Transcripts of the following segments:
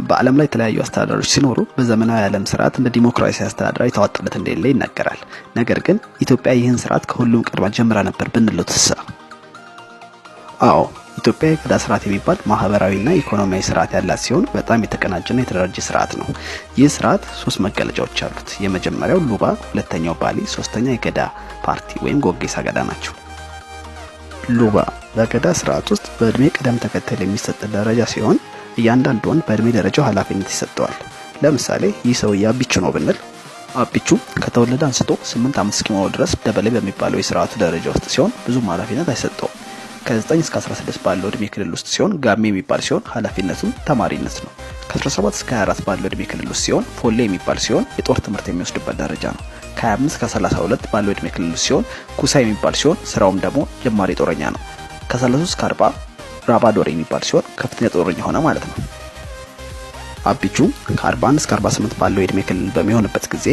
በዓለም ላይ የተለያዩ አስተዳደሮች ሲኖሩ በዘመናዊ ዓለም ስርዓት እንደ ዲሞክራሲያዊ አስተዳደር የተዋጣለት እንደሌለ ይነገራል። ነገር ግን ኢትዮጵያ ይህን ስርዓት ከሁሉም ቀድማ ጀምራ ነበር ብንለው ትሳ? አዎ፣ ኢትዮጵያ የገዳ ስርዓት የሚባል ማህበራዊና ኢኮኖሚያዊ ስርዓት ያላት ሲሆን በጣም የተቀናጀና የተደራጀ ስርዓት ነው። ይህ ስርዓት 3 መገለጫዎች አሉት። የመጀመሪያው ሉባ፣ ሁለተኛው ባሊ፣ ሶስተኛ የገዳ ፓርቲ ወይም ጎጌሳ ገዳ ናቸው። ሉባ በገዳ ስርዓት ውስጥ በእድሜ ቅደም ተከተል የሚሰጥ ደረጃ ሲሆን እያንዳንዱ ወንድ በእድሜ ደረጃው ኃላፊነት ይሰጠዋል። ለምሳሌ ይህ ሰውዬ አቢቹ ነው ብንል አቢቹ ከተወለደ አንስቶ 8 ዓመት እስኪሞላው ድረስ ደበሌ በሚባለው የስርዓቱ ደረጃ ውስጥ ሲሆን ብዙም ኃላፊነት አይሰጠውም። ከ9 እስከ 16 ባለው እድሜ ክልል ውስጥ ሲሆን ጋሜ የሚባል ሲሆን ኃላፊነቱም ተማሪነት ነው። ከ17 እስከ 24 ባለው እድሜ ክልል ውስጥ ሲሆን ፎሌ የሚባል ሲሆን የጦር ትምህርት የሚወስድበት ደረጃ ነው። ከ25 እስከ 32 ባለው እድሜ ክልል ውስጥ ሲሆን ኩሳ የሚባል ሲሆን ስራውም ደግሞ ጀማሪ ጦረኛ ነው። ከ33 እስከ 40 ራባዶር የሚባል ሲሆን ከፍተኛ ጦረኛ ሆነ ማለት ነው። አቢቹ ከ41 እስከ 48 ባለው የእድሜ ክልል በሚሆንበት ጊዜ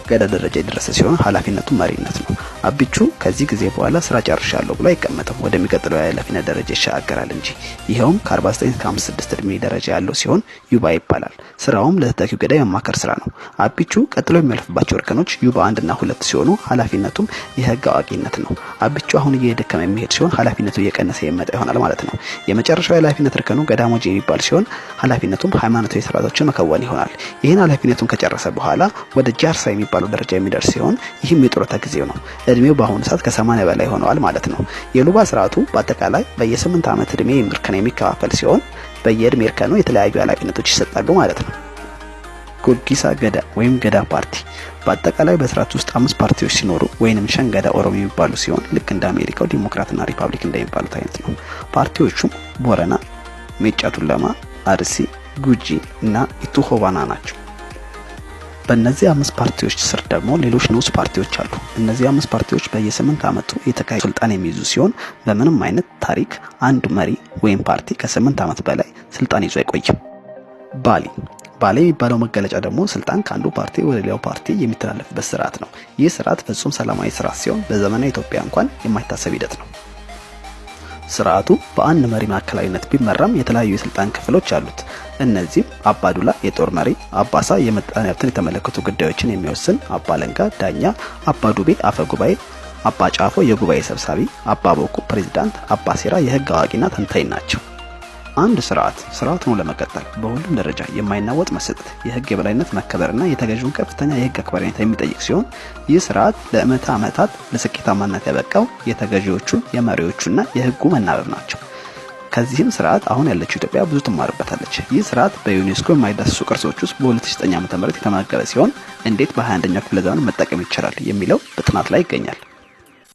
ገዳ ደረጃ የደረሰ ሲሆን ኃላፊነቱ መሪነት ነው። አቢቹ ከዚህ ጊዜ በኋላ ስራ ጨርሻለሁ ብሎ አይቀመጥም፣ ወደሚቀጥለው የኃላፊነት ደረጃ ይሻገራል እንጂ። ይሄውም ከ49 እስከ 56 እድሜ ደረጃ ያለው ሲሆን ዩባ ይባላል። ስራውም ለተተኪው ገዳ የማማከር ስራ ነው። አቢቹ ቀጥሎ የሚያልፍባቸው እርከኖች ዩባ 1 እና 2 ሲሆኑ ኃላፊነቱም የህግ አዋቂነት ነው። አቢቹ አሁን እየደከመ የሚሄድ ሲሆን ኃላፊነቱ እየቀነሰ የሚመጣ ይሆናል ማለት ነው። የመጨረሻው የኃላፊነት እርከኑ ገዳሞጂ የሚባል ሲሆን ኃላፊነቱም ሃይማኖታዊ ስርዓቶችን መከወን ይሆናል። ይህን ኃላፊነቱን ከጨረሰ በኋላ ወደ ጃርሳ የሚባለው ደረጃ የሚደርስ ሲሆን ይህም የጡረታ ጊዜው ነው። እድሜው በአሁኑ ሰዓት ከ80 በላይ ሆነዋል ማለት ነው። የሉባ ስርዓቱ በአጠቃላይ በየ8 ዓመት እድሜ እርከን የሚከፋፈል ሲሆን በየእድሜ እርከኑ የተለያዩ ኃላፊነቶች ይሰጣሉ ማለት ነው። ጎጊሳ ገዳ ወይም ገዳ ፓርቲ በአጠቃላይ በስርዓቱ ውስጥ 5 ፓርቲዎች ሲኖሩ ወይንም ሸንገዳ ኦሮሞ የሚባሉ ሲሆን ልክ እንደ አሜሪካው ዲሞክራትና ሪፐብሊክ እንደሚባሉት አይነት ነው። ፓርቲዎቹም ቦረና፣ ሜጫ ቱለማ፣ አርሲ፣ ጉጂ እና ኢቱሆባና ናቸው። በእነዚህ 5 ፓርቲዎች ስር ደግሞ ሌሎች ንዑስ ፓርቲዎች አሉ። እነዚህ 5 ፓርቲዎች በየ8 ዓመቱ የተካሄዱ ስልጣን የሚይዙ ሲሆን በምንም አይነት ታሪክ አንድ መሪ ወይም ፓርቲ ከ8 ዓመት በላይ ስልጣን ይዞ አይቆይም። ባሊ የሚባለው መገለጫ ደግሞ ስልጣን ከአንዱ ፓርቲ ወደ ሌላው ፓርቲ የሚተላለፍበት ስርዓት ነው። ይህ ስርዓት ፍጹም ሰላማዊ ስርዓት ሲሆን በዘመናዊ ኢትዮጵያ እንኳን የማይታሰብ ሂደት ነው። ስርዓቱ በአንድ መሪ ማዕከላዊነት ቢመራም የተለያዩ የስልጣን ክፍሎች አሉት። እነዚህም አባዱላ የጦር መሪ፣ አባሳ የምጣኔ ሀብትን የተመለከቱ ጉዳዮችን የሚወስን፣ አባለንጋ ዳኛ፣ አባዱቤ አፈ ጉባኤ፣ አባጫፎ የጉባኤ ሰብሳቢ፣ አባቦኩ ፕሬዝዳንት፣ አባሴራ የህግ አዋቂና ተንታኝ ናቸው። አንድ ስርዓት ሆኖ ለመቀጠል በሁሉም ደረጃ የማይናወጥ መሰጠት፣ የህግ የበላይነት መከበርና የተገዢውን ከፍተኛ የህግ አክባሪነት የሚጠይቅ ሲሆን ይህ ስርዓት ለምዕተ ዓመታት ለስኬታማነት ያበቃው የተገዢዎቹ የመሪዎቹና የህጉ መናበብ ናቸው። ከዚህም ስርዓት አሁን ያለችው ኢትዮጵያ ብዙ ትማርበታለች። ይህ ስርዓት በዩኔስኮ የማይዳሰሱ ቅርሶች ውስጥ በ2009 ዓ.ም የተመዘገበ ሲሆን እንዴት በ21ኛው ክፍለ ዘመን መጠቀም ይቻላል የሚለው በጥናት ላይ ይገኛል።